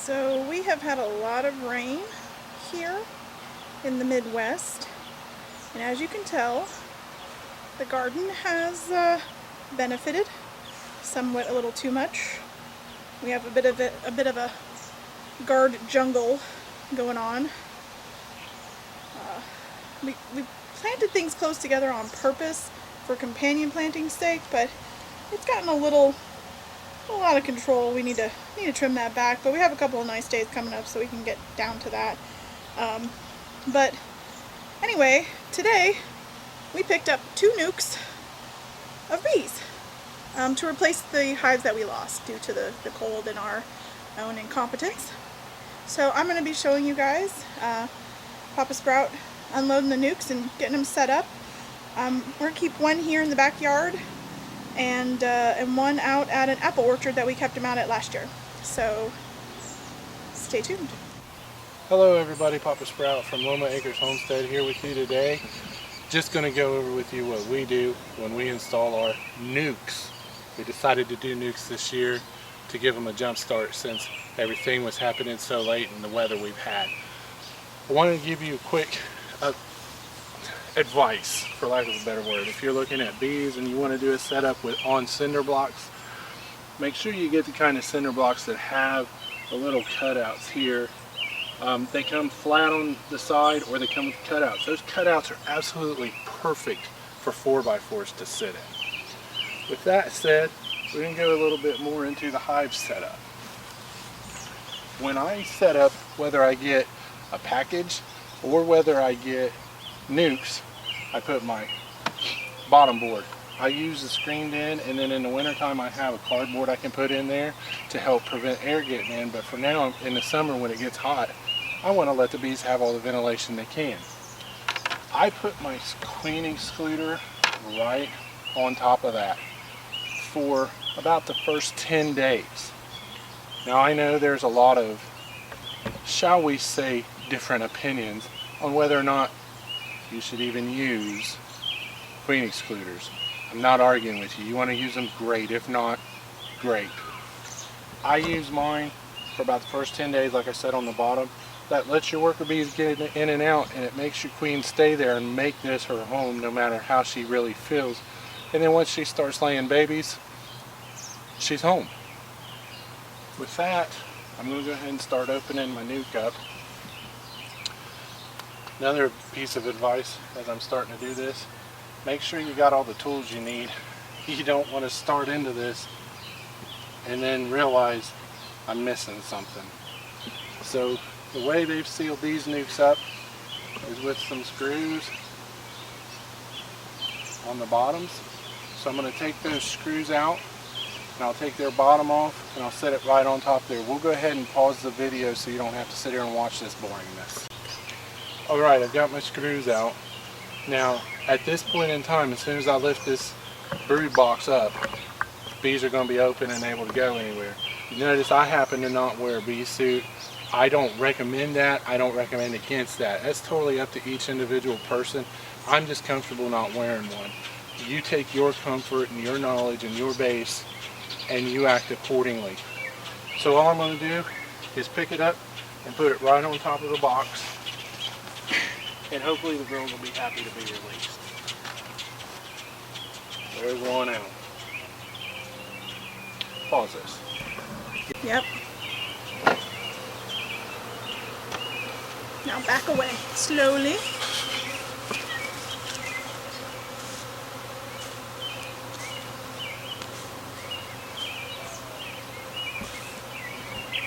So we have had a lot of rain here in the Midwest, and as you can tell, the garden has benefited somewhat, a little too much. We have a bit of a guard jungle going on. We planted things close together on purpose for companion planting sake, but it's gotten a lot of control. We need to trim that back, but we have a couple of nice days coming up, so we can get down to that. But anyway, today we picked up 2 nukes of bees to replace the hives that we lost due to the cold and our own incompetence. So I'm going to be showing you guys Papa Sprout unloading the nukes and getting them set up. We're going to keep one here in the backyard and one out at an apple orchard that we kept him out at last year. So stay tuned. Hello everybody, Papa Sprout from Loma Acres Homestead here with you today. Just going to go over with you what we do when we install our nukes. We decided to do nukes this year to give them a jump start since everything was happening so late in the weather we've had. I want to give you a quick advice, for lack of a better word. If you're looking at bees and you want to do a setup on cinder blocks, make sure you get the kind of cinder blocks that have the little cutouts here. They come flat on the side or they come with cutouts. Those cutouts are absolutely perfect for 4x4s to sit in. With that said, we're going to go a little bit more into the hive setup. When I set up, whether I get a package or whether I get nukes, I put my bottom board. I use the screened in, and then in the wintertime I have a cardboard I can put in there to help prevent air getting in. But for now, in the summer when it gets hot, I want to let the bees have all the ventilation they can. I put my queen excluder right on top of that for about the first 10 days. Now I know there's a lot of, shall we say, different opinions on whether or not you should even use queen excluders. I'm not arguing with you. You want to use them, great. If not, great. I use mine for about the first 10 days, like I said on the bottom. That lets your worker bees get in and out, and it makes your queen stay there and make this her home no matter how she really feels. And then once she starts laying babies, she's home. With that, I'm going to go ahead and start opening my nuke up. Another piece of advice as I'm starting to do this, make sure you got all the tools you need. You don't want to start into this and then realize I'm missing something. So the way they've sealed these nukes up is with some screws on the bottoms. So I'm going to take those screws out and I'll take their bottom off and I'll set it right on top there. We'll go ahead and pause the video so you don't have to sit here and watch this boringness. Alright, I've got my screws out. Now, at this point in time, as soon as I lift this brood box up, bees are going to be open and able to go anywhere. You notice I happen to not wear a bee suit. I don't recommend that. I don't recommend against that. That's totally up to each individual person. I'm just comfortable not wearing one. You take your comfort and your knowledge and your base and you act accordingly. So all I'm going to do is pick it up and put it right on top of the box. And hopefully the girls will be happy to be released. There's one out. Pause this. Yep. Now back away slowly.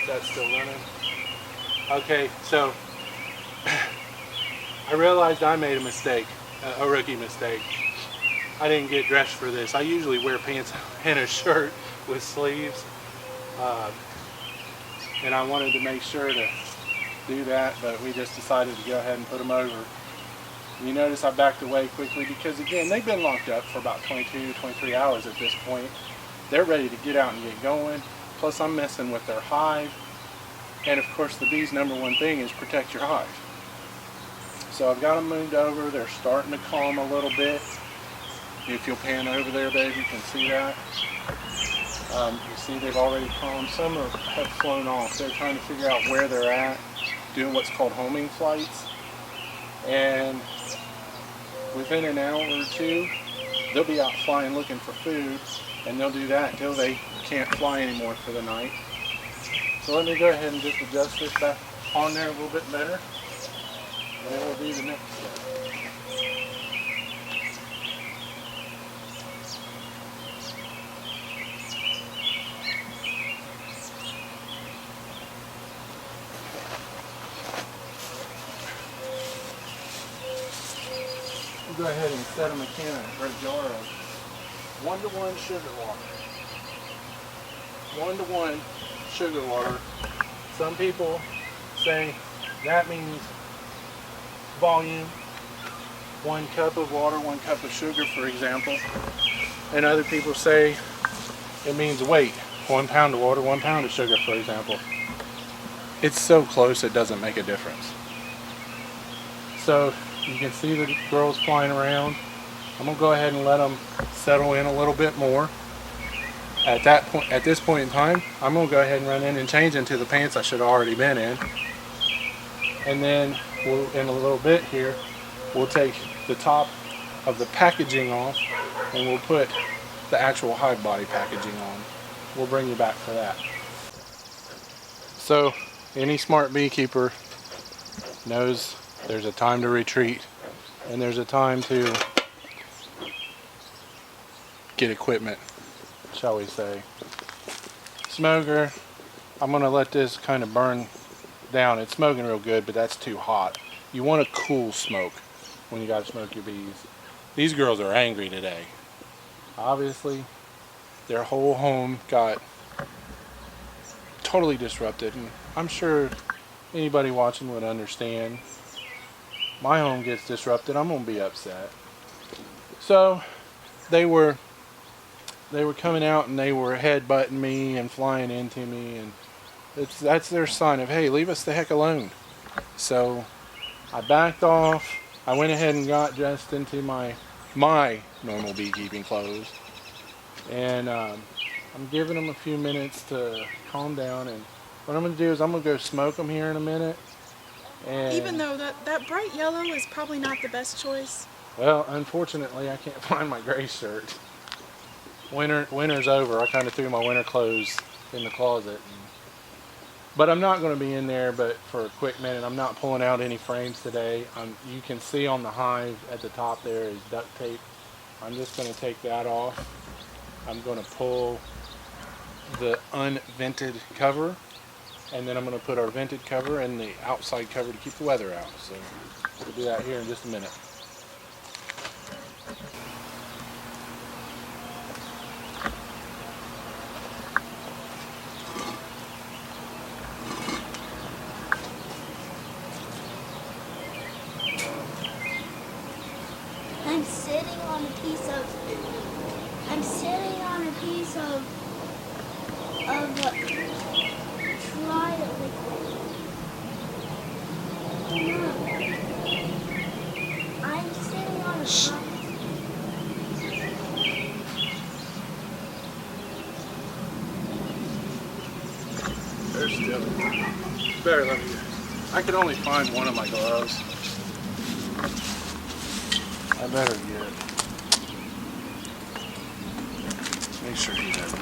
That's still running. Okay, so I realized I made a mistake, a rookie mistake. I didn't get dressed for this. I usually wear pants and a shirt with sleeves, and I wanted to make sure to do that, but we just decided to go ahead and put them over. You notice I backed away quickly because, again, they've been locked up for about 22, 23 hours at this point. They're ready to get out and get going. Plus I'm messing with their hive, and of course the bees' #1 thing is protect your hive. So I've got them moved over. They're starting to calm a little bit. If you'll pan over there, babe, you can see that. You see they've already come. Some have flown off. They're trying to figure out where they're at, doing what's called homing flights. And within an hour or two, they'll be out flying looking for food, and they'll do that until they can't fly anymore for the night. So let me go ahead and just adjust this back on there a little bit better, and then we'll do the next step. We'll go ahead and set them a can or a jar of 1-to-1 sugar water. 1-to-1 sugar water. Some people say that means volume. 1 cup of water, 1 cup of sugar, for example. And other people say it means weight. 1 pound of water, 1 pound of sugar, for example. It's so close it doesn't make a difference. So you can see the girls flying around. I'm gonna go ahead and let them settle in a little bit more. At this point in time, I'm gonna go ahead and run in and change into the pants I should have already been in. And then in a little bit here, we'll take the top of the packaging off and we'll put the actual hive body packaging on. We'll bring you back for that. So any smart beekeeper knows there's a time to retreat and there's a time to get equipment, shall we say. Smoker, I'm gonna let this kind of burn down. It's smoking real good, but that's too hot. You want a cool smoke when you gotta smoke your bees. These girls are angry today. Obviously, their whole home got totally disrupted, and I'm sure anybody watching would understand. My home gets disrupted, I'm gonna be upset. So they were coming out and they were headbutting me and flying into me, and that's their sign of, hey, leave us the heck alone. So I backed off. I went ahead and got dressed into my normal beekeeping clothes, and I'm giving them a few minutes to calm down. And what I'm going to do is I'm going to go smoke them here in a minute. And even though that bright yellow is probably not the best choice. Well, unfortunately, I can't find my gray shirt. Winter's over. I kind of threw my winter clothes in the closet. But I'm not going to be in there but for a quick minute. I'm not pulling out any frames today. You can see on the hive at the top there is duct tape. I'm just going to take that off. I'm going to pull the unvented cover, and then I'm going to put our vented cover and the outside cover to keep the weather out. So we'll do that here in just a minute. I'm sitting on a piece of trial liquid. I'm sitting on a They're still. Better let me. I could only find one of my gloves. I better get it. Make sure he doesn't.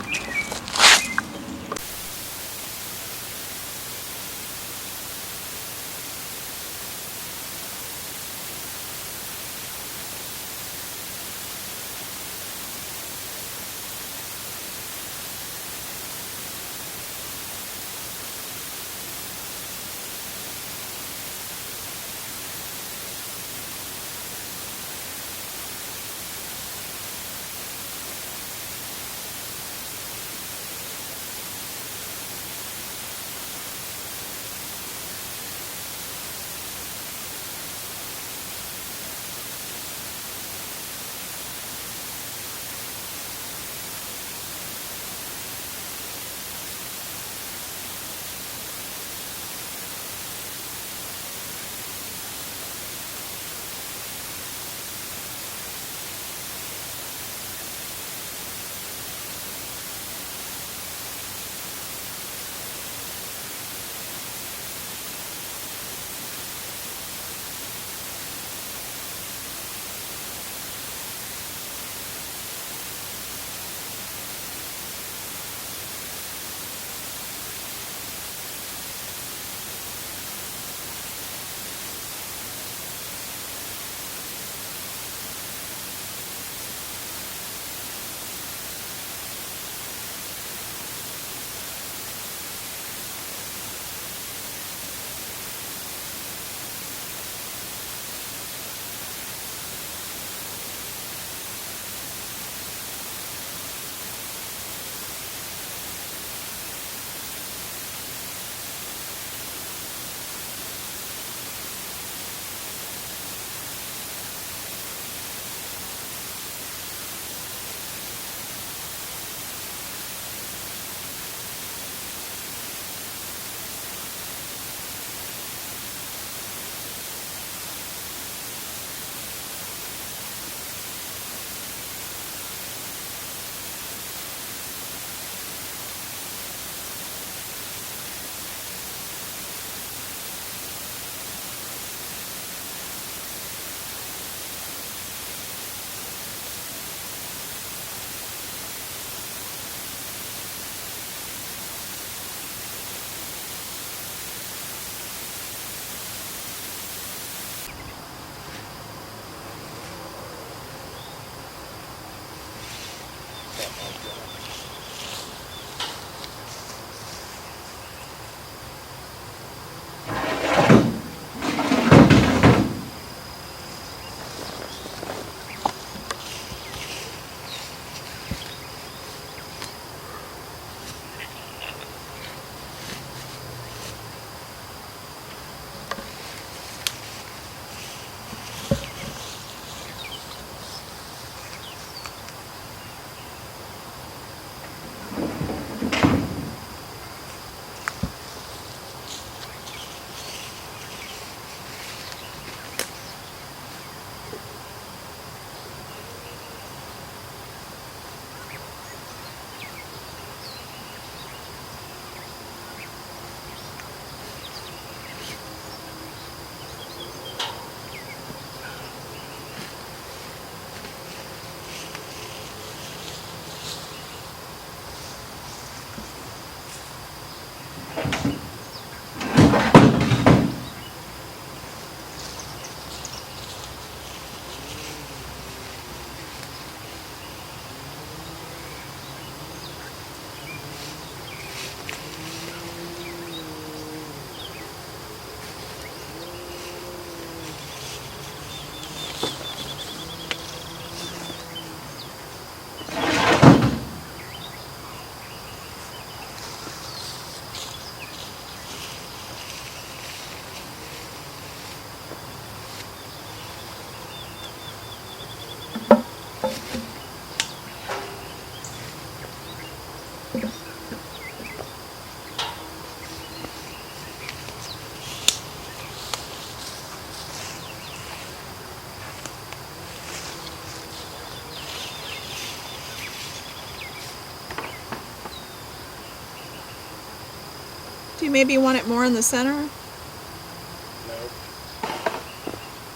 Do you maybe want it more in the center? No.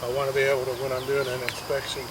I want to be able to, when I'm doing an inspection,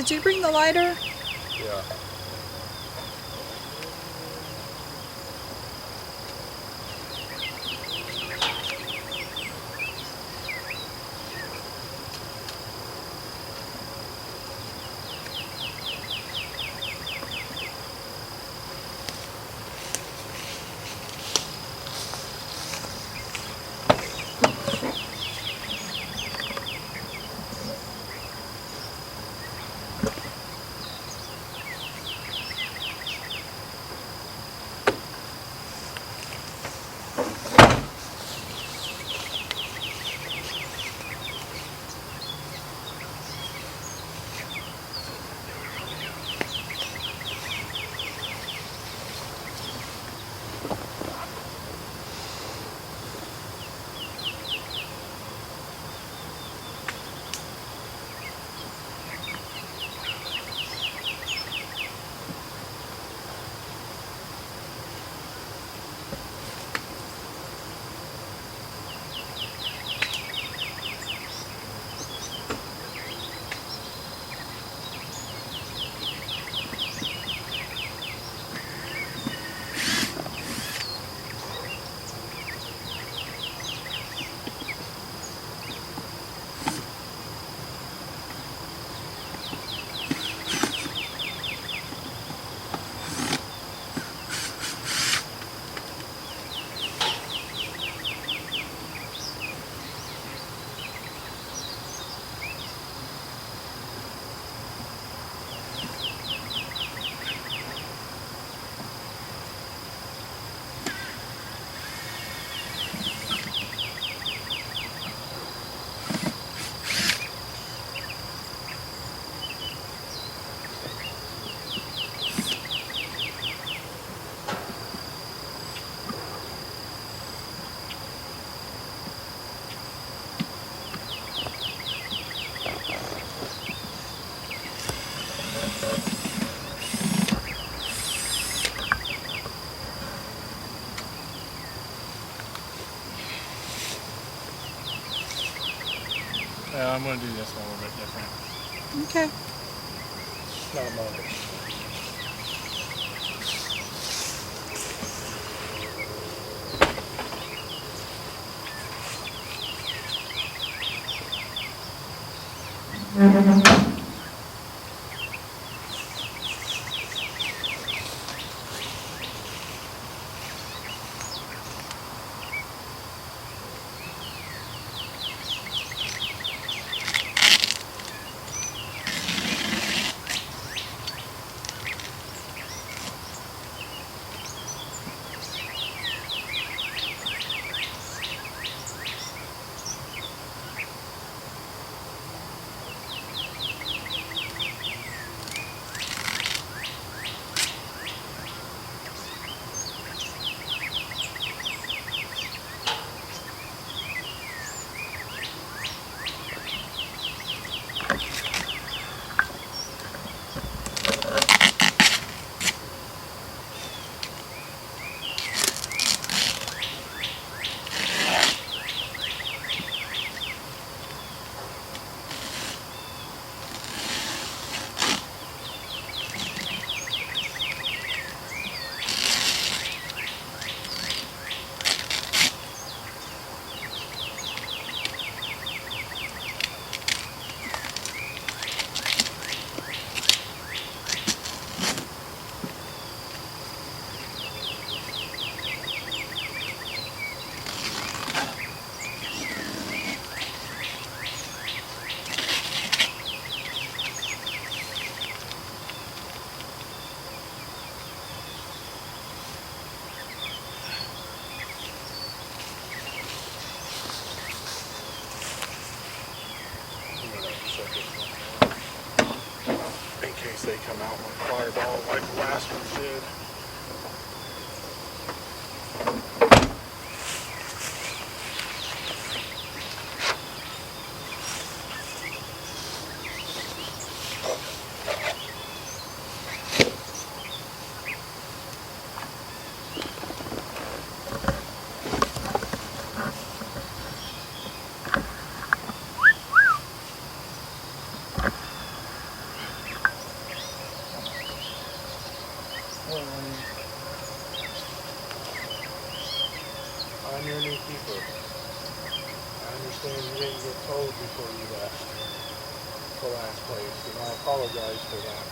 Did you bring the lighter? yeah. Yeah, I'm going to do this one a little bit different. Okay. Not a motor. In case they come out with fireball like the last one did. I'm your new keeper. I understand you didn't get told before you left the last place, and I apologize for that.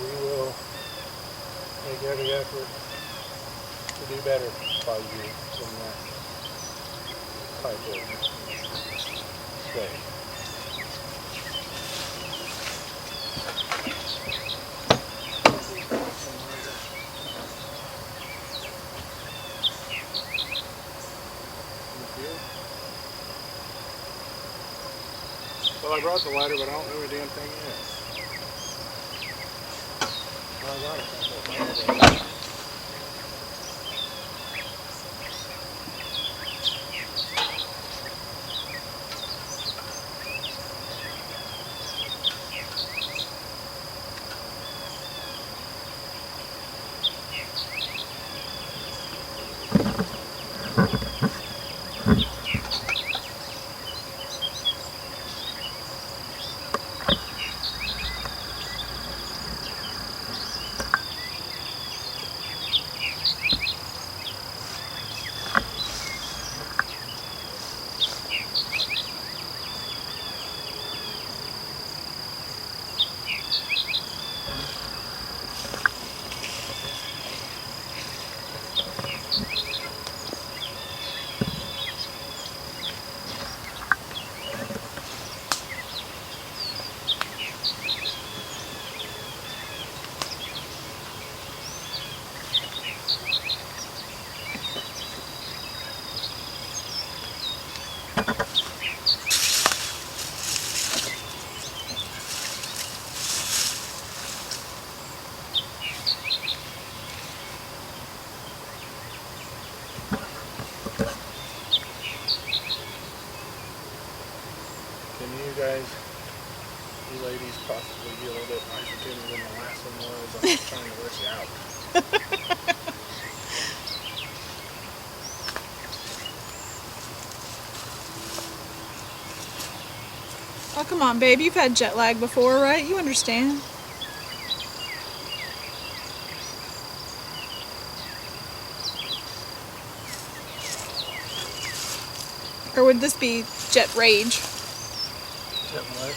We will make every effort to do better by you in that type of way. Well, I brought the lighter, but I don't know where the damn thing is. I got it. You ladies possibly be a little bit nicer to me than the last one was. I'm just trying to rush you out. Come on, babe. You've had jet lag before, right? You understand. Or would this be jet rage? Jet what?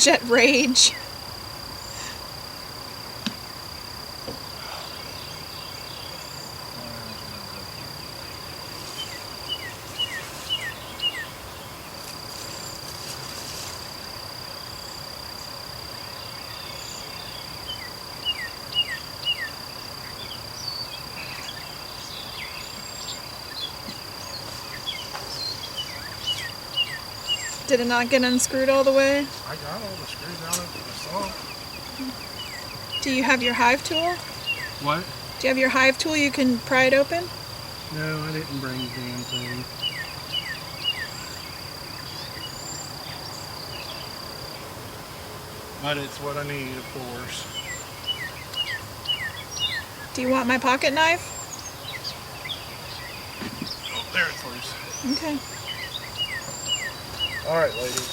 Jet rage. Did it not get unscrewed all the way? I got all the screws out of it myself. Do you have your hive tool? What? Do you have your hive tool you can pry it open? No, I didn't bring the damn thing. But it's what I need, of course. Do you want my pocket knife? Oh, there it's loose. Okay. All right, ladies.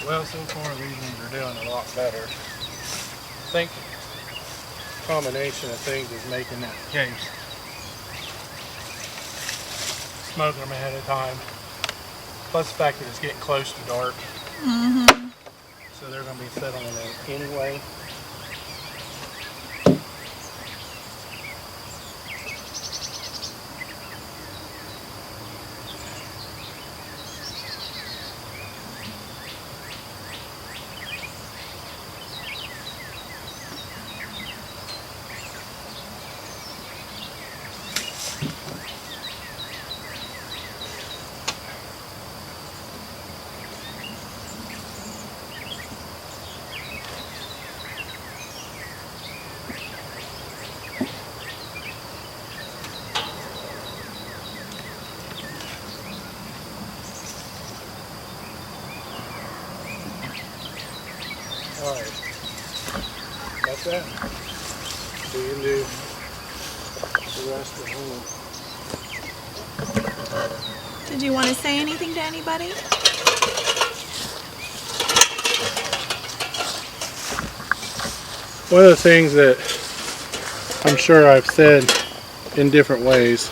Well, so far these ones are doing a lot better. I think a combination of things is making that case. Smoke them ahead of time. Plus the fact that it's getting close to dark. Mm-hmm. So they're going to be settling in anyway. Alright, that's that. So you can do the rest at home. Did you want to say anything to anybody? One of the things that I'm sure I've said in different ways,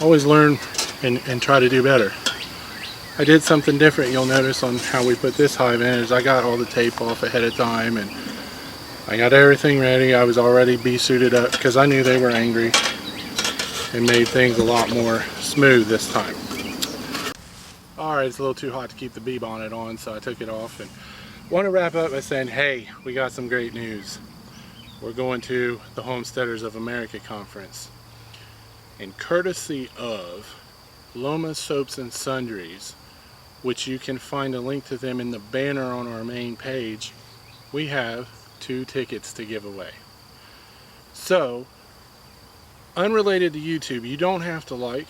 always learn and try to do better. I did something different, you'll notice, on how we put this hive in, is I got all the tape off ahead of time and I got everything ready. I was already bee suited up because I knew they were angry, and made things a lot more smooth this time. Alright, it's a little too hot to keep the bee bonnet on, so I took it off, and want to wrap up by saying, hey, we got some great news. We're going to the Homesteaders of America conference, and courtesy of Loma Soaps and Sundries, which you can find a link to them in the banner on our main page, we have 2 tickets to give away. So, unrelated to YouTube, you don't have to like,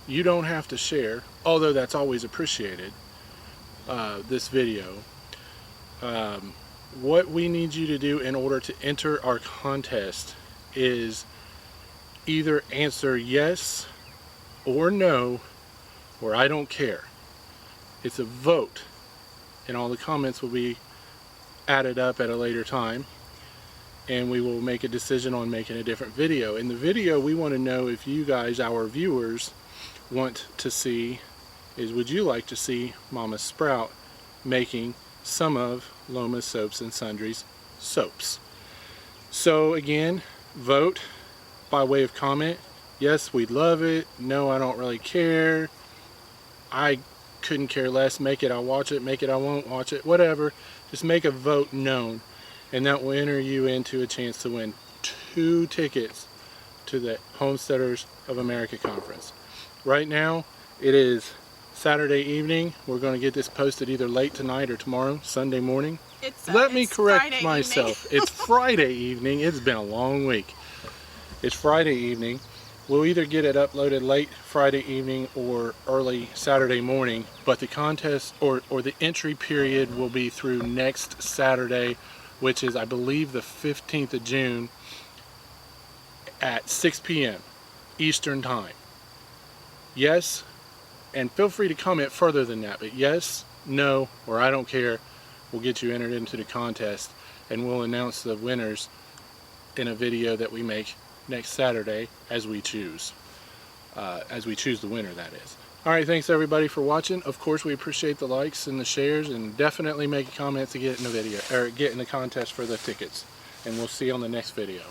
you don't have to share, although that's always appreciated, this video. What we need you to do in order to enter our contest is either answer yes or no, or I don't care. It's a vote, and all the comments will be added up at a later time, and we will make a decision on making a different video. In the video, we want to know if you guys, our viewers, want to see, would you like to see Mama Sprout making some of Loma Soaps and Sundries soaps? So again, vote by way of comment. Yes, we'd love it. No, I don't really care. I couldn't care less. Make it, I'll watch it. Make it, I won't watch it. Whatever. Just make a vote known. And that will enter you into a chance to win 2 tickets to the Homesteaders of America Conference. Right now, it is Saturday evening. We're going to get this posted either late tonight or tomorrow, Sunday morning. Let me correct Friday myself. It's Friday evening. It's been a long week. It's Friday evening. We'll either get it uploaded late Friday evening or early Saturday morning, but the contest or the entry period will be through next Saturday, which is, I believe, the 15th of June at 6 p.m. Eastern Time. Yes, and feel free to comment further than that, but yes, no, or I don't care, will get you entered into the contest, and we'll announce the winners in a video that we make next Saturday as we choose the winner, that is. Alright, thanks everybody for watching. Of course, we appreciate the likes and the shares, and definitely make a comment to get in the video, or get in the contest for the tickets. And we'll see you on the next video.